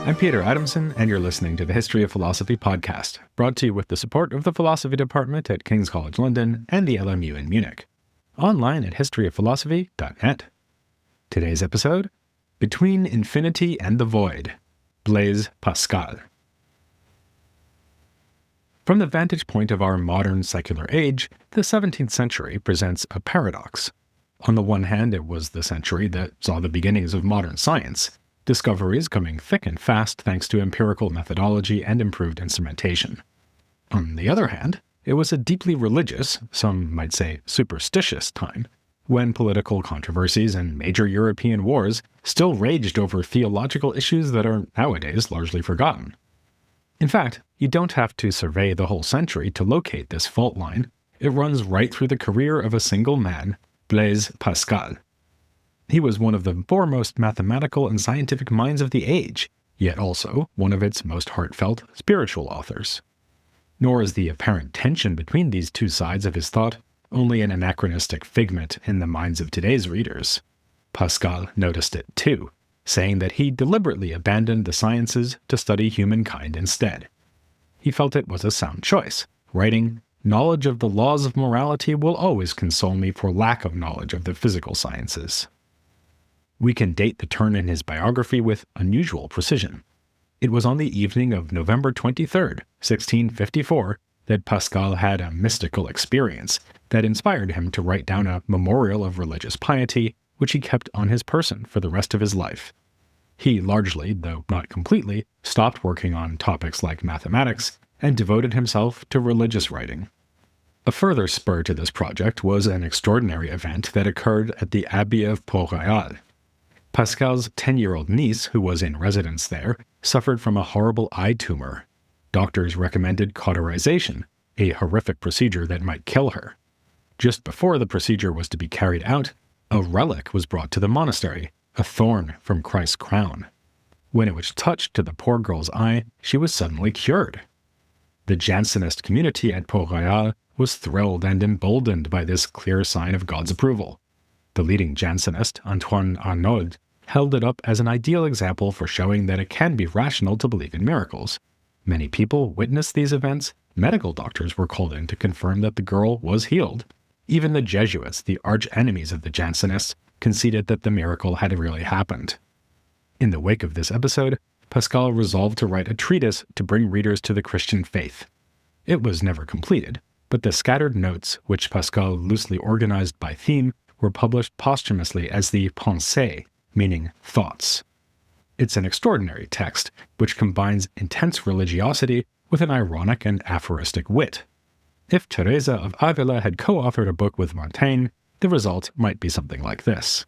I'm Peter Adamson, and you're listening to the History of Philosophy podcast, brought to you with the support of the Philosophy Department at King's College London and the LMU in Munich. Online at historyofphilosophy.net. Today's episode, Between Infinity and the Void, Blaise Pascal. From the vantage point of our modern secular age, the 17th century presents a paradox. On the one hand, it was the century that saw the beginnings of modern science, discoveries coming thick and fast thanks to empirical methodology and improved instrumentation. On the other hand, it was a deeply religious, some might say superstitious time, when political controversies and major European wars still raged over theological issues that are nowadays largely forgotten. In fact, you don't have to survey the whole century to locate this fault line. It runs right through the career of a single man, Blaise Pascal. He was one of the foremost mathematical and scientific minds of the age, yet also one of its most heartfelt spiritual authors. Nor is the apparent tension between these two sides of his thought only an anachronistic figment in the minds of today's readers. Pascal noticed it too, saying that he deliberately abandoned the sciences to study humankind instead. He felt it was a sound choice, writing, "Knowledge of the laws of morality will always console me for lack of knowledge of the physical sciences." We can date the turn in his biography with unusual precision. It was on the evening of November 23rd, 1654, that Pascal had a mystical experience that inspired him to write down a memorial of religious piety, which he kept on his person for the rest of his life. He largely, though not completely, stopped working on topics like mathematics and devoted himself to religious writing. A further spur to this project was an extraordinary event that occurred at the Abbey of Port-Royal. Pascal's 10-year-old niece, who was in residence there, suffered from a horrible eye tumor. Doctors recommended cauterization, a horrific procedure that might kill her. Just before the procedure was to be carried out, a relic was brought to the monastery, a thorn from Christ's crown. When it was touched to the poor girl's eye, she was suddenly cured. The Jansenist community at Port-Royal was thrilled and emboldened by this clear sign of God's approval. The leading Jansenist, Antoine Arnauld, held it up as an ideal example for showing that it can be rational to believe in miracles. Many people witnessed these events. Medical doctors were called in to confirm that the girl was healed. Even the Jesuits, the arch-enemies of the Jansenists, conceded that the miracle had really happened. In the wake of this episode, Pascal resolved to write a treatise to bring readers to the Christian faith. It was never completed, but the scattered notes, which Pascal loosely organized by theme, were published posthumously as the Pensées, meaning thoughts. It's an extraordinary text, which combines intense religiosity with an ironic and aphoristic wit. If Teresa of Avila had co-authored a book with Montaigne, the result might be something like this.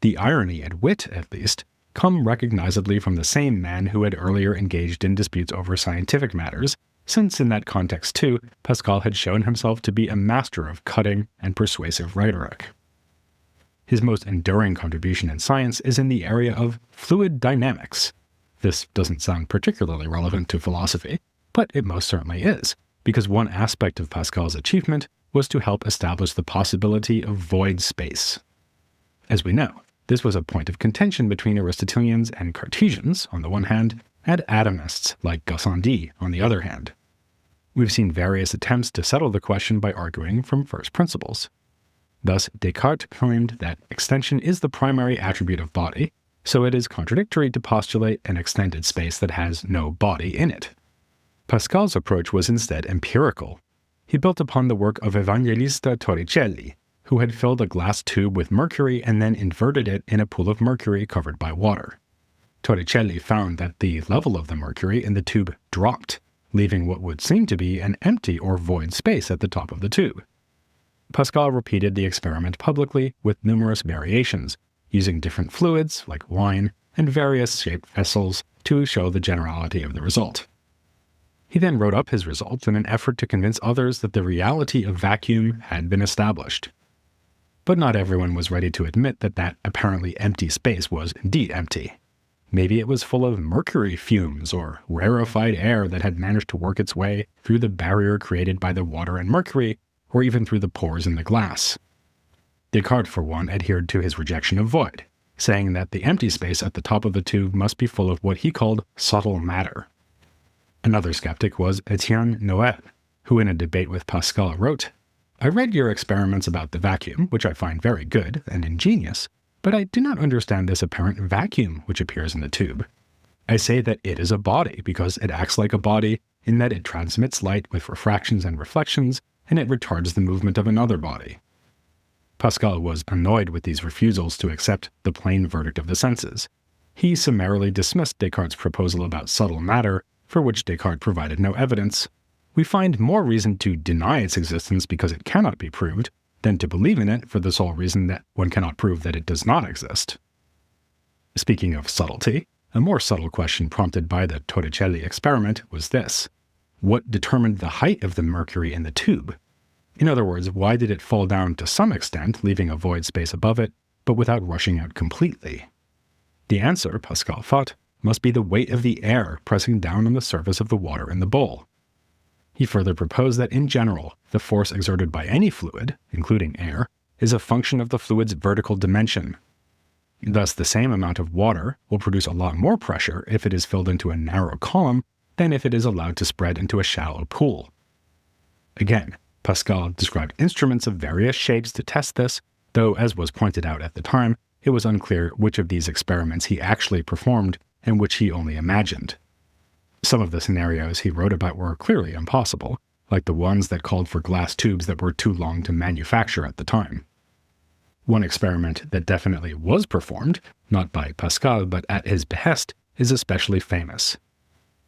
The irony and wit, at least, come recognizably from the same man who had earlier engaged in disputes over scientific matters, since in that context too, Pascal had shown himself to be a master of cutting and persuasive rhetoric. His most enduring contribution in science is in the area of fluid dynamics. This doesn't sound particularly relevant to philosophy, but it most certainly is, because one aspect of Pascal's achievement was to help establish the possibility of void space. As we know, this was a point of contention between Aristotelians and Cartesians, on the one hand, and atomists like Gassendi, on the other hand. We've seen various attempts to settle the question by arguing from first principles. Thus, Descartes claimed that extension is the primary attribute of body, so it is contradictory to postulate an extended space that has no body in it. Pascal's approach was instead empirical. He built upon the work of Evangelista Torricelli, who had filled a glass tube with mercury and then inverted it in a pool of mercury covered by water. Torricelli found that the level of the mercury in the tube dropped, leaving what would seem to be an empty or void space at the top of the tube. Pascal repeated the experiment publicly with numerous variations, using different fluids, like wine, and various shaped vessels to show the generality of the result. He then wrote up his results in an effort to convince others that the reality of vacuum had been established. But not everyone was ready to admit that that apparently empty space was indeed empty. Maybe it was full of mercury fumes or rarefied air that had managed to work its way through the barrier created by the water and mercury, or even through the pores in the glass. Descartes, for one, adhered to his rejection of void. saying that the empty space at the top of the tube must be full of what he called subtle matter. Another skeptic was Etienne Noet, who in a debate with Pascal wrote, "I read your experiments about the vacuum, which I find very good and ingenious, but I do not understand this apparent vacuum which appears in the tube. I say that it is a body because it acts like a body in that it transmits light with refractions and reflections, and it retards the movement of another body." Pascal was annoyed with these refusals to accept the plain verdict of the senses. He summarily dismissed Descartes' proposal about subtle matter, for which Descartes provided no evidence. We find more reason to deny its existence because it cannot be proved, than to believe in it for the sole reason that one cannot prove that it does not exist. Speaking of subtlety, a more subtle question prompted by the Torricelli experiment was this: what determined the height of the mercury in the tube? In other words, why did it fall down to some extent, leaving a void space above it, but without rushing out completely? The answer, Pascal thought, must be the weight of the air pressing down on the surface of the water in the bowl. He further proposed that in general, the force exerted by any fluid, including air, is a function of the fluid's vertical dimension. Thus, the same amount of water will produce a lot more pressure if it is filled into a narrow column than if it is allowed to spread into a shallow pool. Again, Pascal described instruments of various shapes to test this, though, as was pointed out at the time, it was unclear which of these experiments he actually performed and which he only imagined. Some of the scenarios he wrote about were clearly impossible, like the ones that called for glass tubes that were too long to manufacture at the time. One experiment that definitely was performed, not by Pascal but at his behest, is especially famous.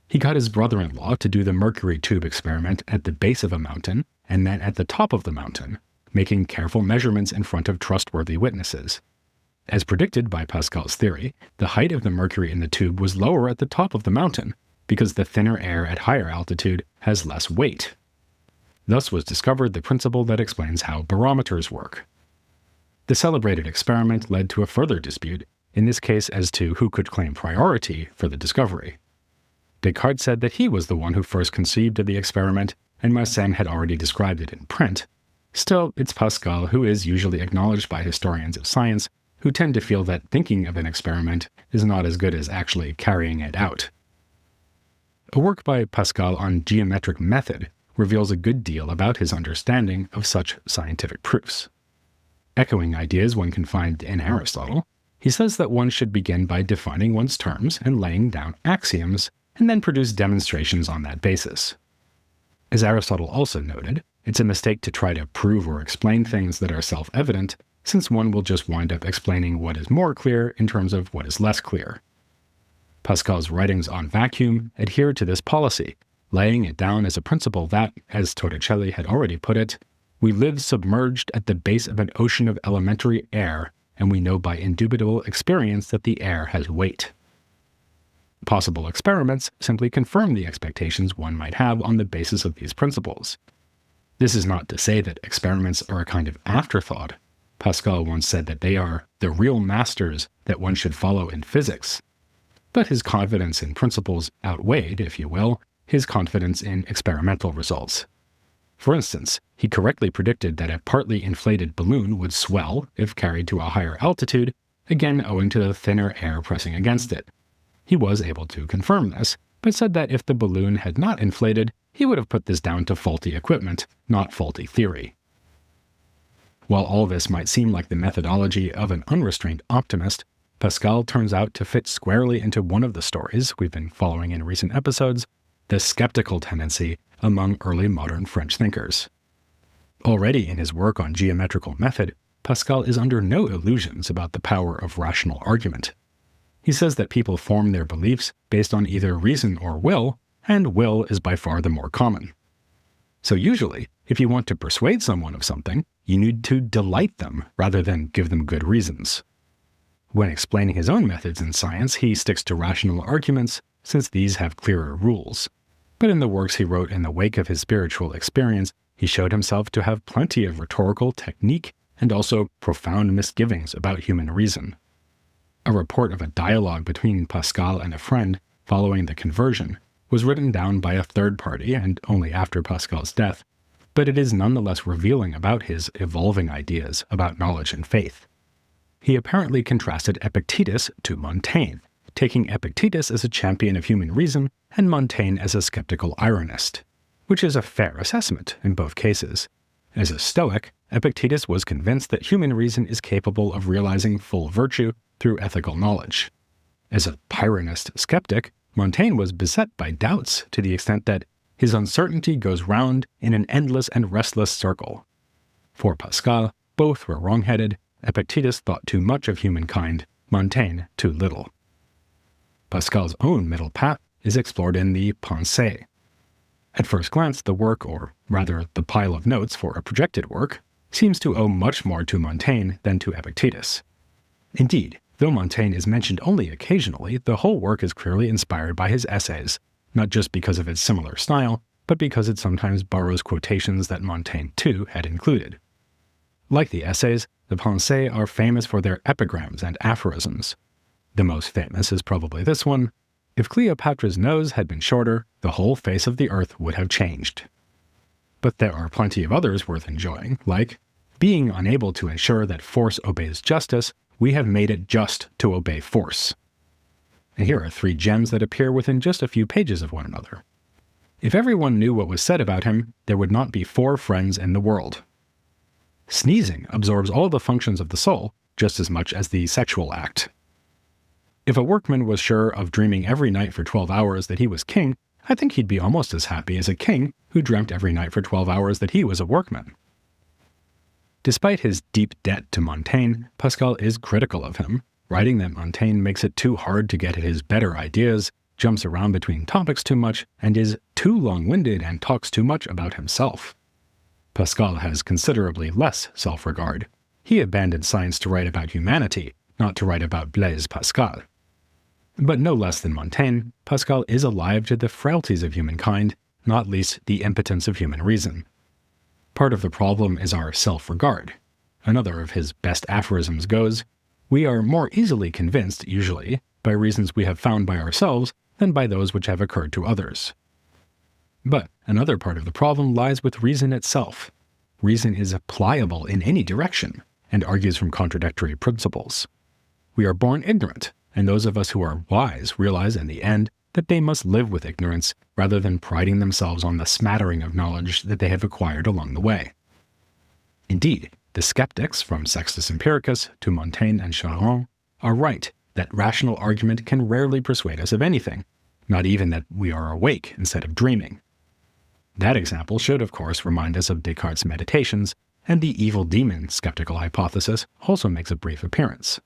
He got his brother-in-law to do the mercury tube experiment at the base of a mountain and then at the top of the mountain, making careful measurements in front of trustworthy witnesses. As predicted by Pascal's theory, the height of the mercury in the tube was lower at the top of the mountain, because the thinner air at higher altitude has less weight. Thus was discovered the principle that explains how barometers work. The celebrated experiment led to a further dispute, in this case as to who could claim priority for the discovery. Descartes said that he was the one who first conceived of the experiment, and Mersenne had already described it in print. Still, it's Pascal who is usually acknowledged by historians of science, who tend to feel that thinking of an experiment is not as good as actually carrying it out. A work by Pascal on geometric method reveals a good deal about his understanding of such scientific proofs. Echoing ideas one can find in Aristotle, he says that one should begin by defining one's terms and laying down axioms, and then produce demonstrations on that basis. As Aristotle also noted, it's a mistake to try to prove or explain things that are self-evident, since one will just wind up explaining what is more clear in terms of what is less clear. Pascal's writings on vacuum adhere to this policy, laying it down as a principle that, as Torricelli had already put it, we live submerged at the base of an ocean of elementary air, and we know by indubitable experience that the air has weight. Possible experiments simply confirm the expectations one might have on the basis of these principles. This is not to say that experiments are a kind of afterthought. Pascal once said that they are the real masters that one should follow in physics. But his confidence in principles outweighed, if you will, his confidence in experimental results. For instance, he correctly predicted that a partly inflated balloon would swell if carried to a higher altitude, again owing to the thinner air pressing against it. He was able to confirm this, but said that if the balloon had not inflated, he would have put this down to faulty equipment, not faulty theory. While all this might seem like the methodology of an unrestrained optimist, Pascal turns out to fit squarely into one of the stories we've been following in recent episodes, the skeptical tendency among early modern French thinkers. Already in his work on geometrical method, Pascal is under no illusions about the power of rational argument. He says that people form their beliefs based on either reason or will, and will is by far the more common. So usually, if you want to persuade someone of something, you need to delight them rather than give them good reasons. When explaining his own methods in science, he sticks to rational arguments, since these have clearer rules. But in the works he wrote in the wake of his spiritual experience, he showed himself to have plenty of rhetorical technique and also profound misgivings about human reason. A report of a dialogue between Pascal and a friend following the conversion was written down by a third party and only after Pascal's death, but it is nonetheless revealing about his evolving ideas about knowledge and faith. He apparently contrasted Epictetus to Montaigne, taking Epictetus as a champion of human reason and Montaigne as a skeptical ironist, which is a fair assessment in both cases. As a Stoic, Epictetus was convinced that human reason is capable of realizing full virtue through ethical knowledge. As a Pyrrhonist skeptic, Montaigne was beset by doubts to the extent that his uncertainty goes round in an endless and restless circle. For Pascal, both were wrong-headed. Epictetus thought too much of humankind, Montaigne too little. Pascal's own middle path is explored in the Pensées. At first glance, the work, or rather the pile of notes for a projected work, seems to owe much more to Montaigne than to Epictetus. Indeed, though Montaigne is mentioned only occasionally, the whole work is clearly inspired by his essays, not just because of its similar style, but because it sometimes borrows quotations that Montaigne too had included. Like the essays, the Pensées are famous for their epigrams and aphorisms. The most famous is probably this one: "If Cleopatra's nose had been shorter, the whole face of the earth would have changed." But there are plenty of others worth enjoying, like, "Being unable to ensure that force obeys justice, we have made it just to obey force." And here are 3 gems that appear within just a few pages of one another. "If everyone knew what was said about him, there would not be 4 friends in the world." Sneezing absorbs all the functions of the soul just as much as the sexual act. "If a workman was sure of dreaming every night for 12 hours that he was king, I think he'd be almost as happy as a king who dreamt every night for 12 hours that he was a workman." Despite his deep debt to Montaigne, Pascal is critical of him, writing that Montaigne makes it too hard to get at his better ideas, jumps around between topics too much, and is too long-winded and talks too much about himself. Pascal has considerably less self-regard. He abandoned science to write about humanity, not to write about Blaise Pascal. But no less than Montaigne, Pascal is alive to the frailties of humankind, not least the impotence of human reason. Part of the problem is our self-regard. Another of his best aphorisms goes, "We are more easily convinced, usually, by reasons we have found by ourselves than by those which have occurred to others." But another part of the problem lies with reason itself. Reason is pliable in any direction, and argues from contradictory principles. We are born ignorant, and those of us who are wise realize in the end that they must live with ignorance rather than priding themselves on the smattering of knowledge that they have acquired along the way. Indeed, the skeptics, from Sextus Empiricus to Montaigne and Charron, are right that rational argument can rarely persuade us of anything, not even that we are awake instead of dreaming. That example should, of course, remind us of Descartes' Meditations, and the evil demon skeptical hypothesis also makes a brief appearance.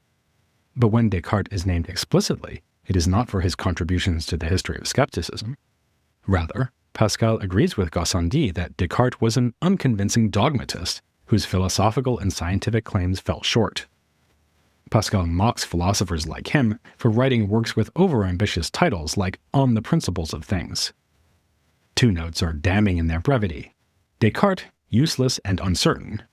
But when Descartes is named explicitly, it is not for his contributions to the history of skepticism. Rather, Pascal agrees with Gassendi that Descartes was an unconvincing dogmatist whose philosophical and scientific claims fell short. Pascal mocks philosophers like him for writing works with overambitious titles like On the Principles of Things. 2 notes are damning in their brevity: Descartes, useless and uncertain,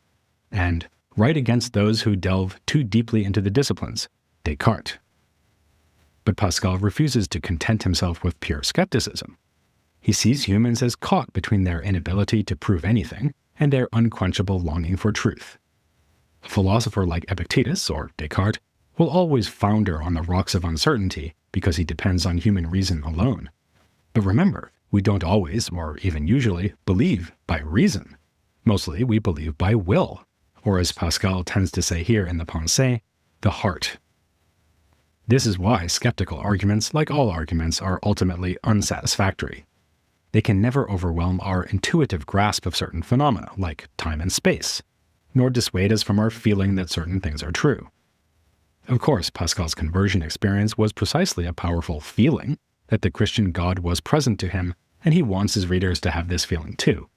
and Write against those who delve too deeply into the disciplines, Descartes. But Pascal refuses to content himself with pure skepticism. He sees humans as caught between their inability to prove anything and their unquenchable longing for truth. A philosopher like Epictetus, or Descartes, will always founder on the rocks of uncertainty because he depends on human reason alone. But remember, we don't always, or even usually, believe by reason. Mostly we believe by will, or as Pascal tends to say here in the Pensées, the heart. This is why skeptical arguments, like all arguments, are ultimately unsatisfactory. They can never overwhelm our intuitive grasp of certain phenomena, like time and space, nor dissuade us from our feeling that certain things are true. Of course, Pascal's conversion experience was precisely a powerful feeling that the Christian God was present to him, and he wants his readers to have this feeling too.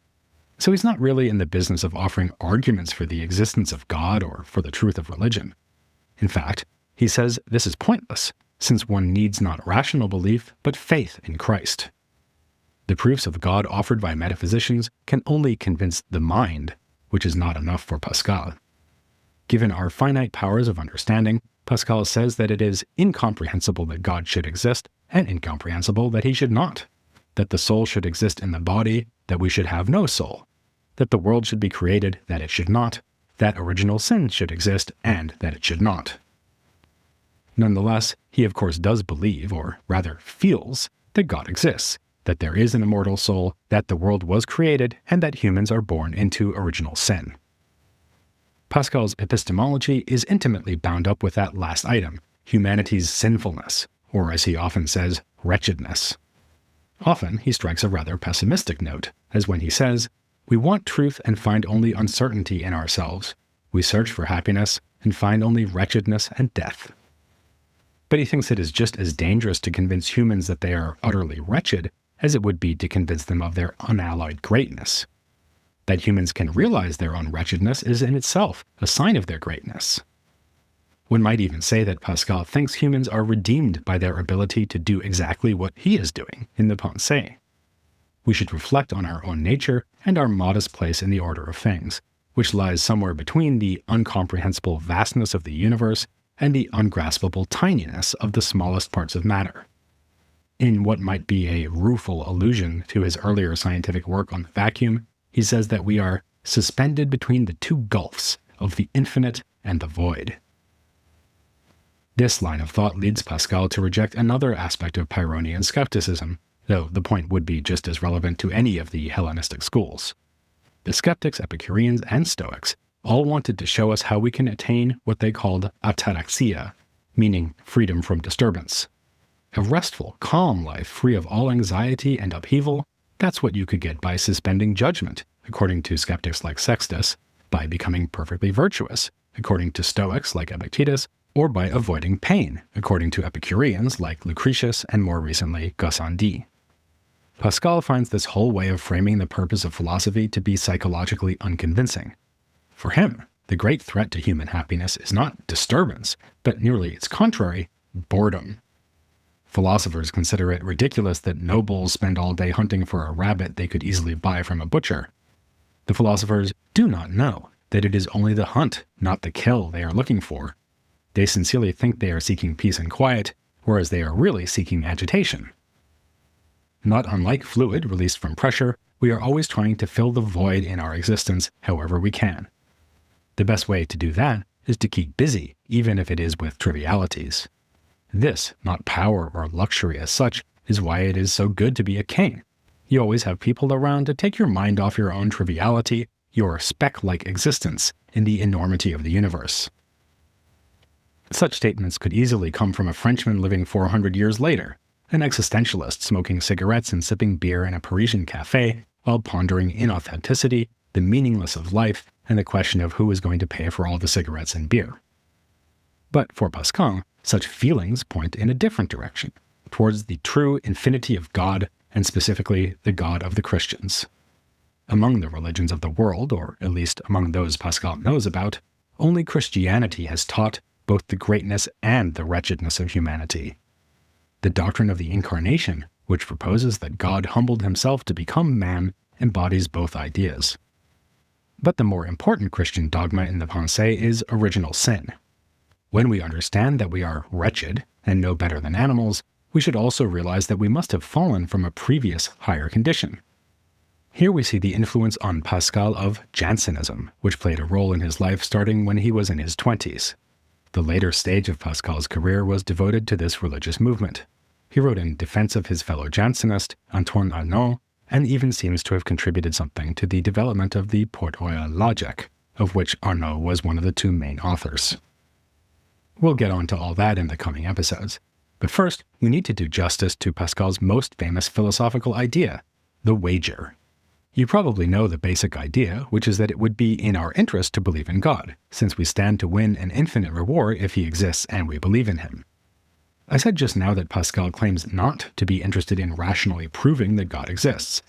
So he's not really in the business of offering arguments for the existence of God or for the truth of religion. In fact, he says this is pointless, since one needs not rational belief, but faith in Christ. The proofs of God offered by metaphysicians can only convince the mind, which is not enough for Pascal. Given our finite powers of understanding, Pascal says that it is incomprehensible that God should exist, and incomprehensible that he should not, that the soul should exist in the body, that we should have no soul, that the world should be created, that it should not, that original sin should exist and that it should not. Nonetheless, he of course does believe, or rather feels, that God exists, that there is an immortal soul, that the world was created, and that humans are born into original sin. Pascal's epistemology is intimately bound up with that last item, humanity's sinfulness, or as he often says, wretchedness. Often, he strikes a rather pessimistic note, as when he says, "We want truth and find only uncertainty in ourselves. We search for happiness and find only wretchedness and death." But he thinks it is just as dangerous to convince humans that they are utterly wretched as it would be to convince them of their unalloyed greatness. That humans can realize their own wretchedness is in itself a sign of their greatness. One might even say that Pascal thinks humans are redeemed by their ability to do exactly what he is doing in the Pensée. We should reflect on our own nature and our modest place in the order of things, which lies somewhere between the incomprehensible vastness of the universe and the ungraspable tininess of the smallest parts of matter. In what might be a rueful allusion to his earlier scientific work on the vacuum, he says that we are suspended between the two gulfs of the infinite and the void. This line of thought leads Pascal to reject another aspect of Pyrrhonian skepticism, though the point would be just as relevant to any of the Hellenistic schools. The skeptics, Epicureans, and Stoics all wanted to show us how we can attain what they called ataraxia, meaning freedom from disturbance. A restful, calm life free of all anxiety and upheaval, that's what you could get by suspending judgment, according to skeptics like Sextus, by becoming perfectly virtuous, according to Stoics like Epictetus, or by avoiding pain, according to Epicureans like Lucretius and more recently Gassendi. Pascal finds this whole way of framing the purpose of philosophy to be psychologically unconvincing. For him, the great threat to human happiness is not disturbance, but nearly its contrary, boredom. Philosophers consider it ridiculous that nobles spend all day hunting for a rabbit they could easily buy from a butcher. The philosophers do not know that it is only the hunt, not the kill, they are looking for. They sincerely think they are seeking peace and quiet, whereas they are really seeking agitation. Not unlike fluid released from pressure, we are always trying to fill the void in our existence however we can. The best way to do that is to keep busy, even if it is with trivialities. This, not power or luxury as such, is why it is so good to be a king. You always have people around to take your mind off your own triviality, your speck-like existence in the enormity of the universe. Such statements could easily come from a Frenchman living 400 years later, an existentialist smoking cigarettes and sipping beer in a Parisian cafe while pondering inauthenticity, the meaningless of life, and the question of who is going to pay for all the cigarettes and beer. But for Pascal, such feelings point in a different direction, towards the true infinity of God, and specifically the God of the Christians. Among the religions of the world, or at least among those Pascal knows about, only Christianity has taught both the greatness and the wretchedness of humanity. The doctrine of the Incarnation, which proposes that God humbled himself to become man, embodies both ideas. But the more important Christian dogma in the Pensée is original sin. When we understand that we are wretched and no better than animals, we should also realize that we must have fallen from a previous higher condition. Here we see the influence on Pascal of Jansenism, which played a role in his life starting when he was in his 20s. The later stage of Pascal's career was devoted to this religious movement. He wrote in defense of his fellow Jansenist, Antoine Arnauld, and even seems to have contributed something to the development of the Port-Royal logic, of which Arnauld was one of the two main authors. We'll get on to all that in the coming episodes, but first we need to do justice to Pascal's most famous philosophical idea, the wager. You probably know the basic idea, which is that it would be in our interest to believe in God, since we stand to win an infinite reward if he exists and we believe in him. I said just now that Pascal claims not to be interested in rationally proving that God exists.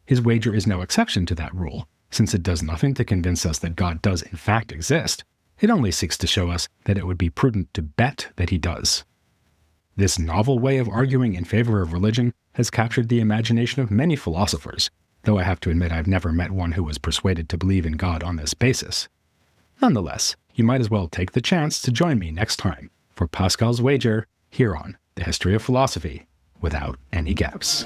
His wager is no exception to that rule, since it does nothing to convince us that God does in fact exist. It only seeks to show us that it would be prudent to bet that he does. This novel way of arguing in favor of religion has captured the imagination of many philosophers, though I have to admit I've never met one who was persuaded to believe in God on this basis. Nonetheless, you might as well take the chance to join me next time for Pascal's Wager here on The History of Philosophy Without Any Gaps.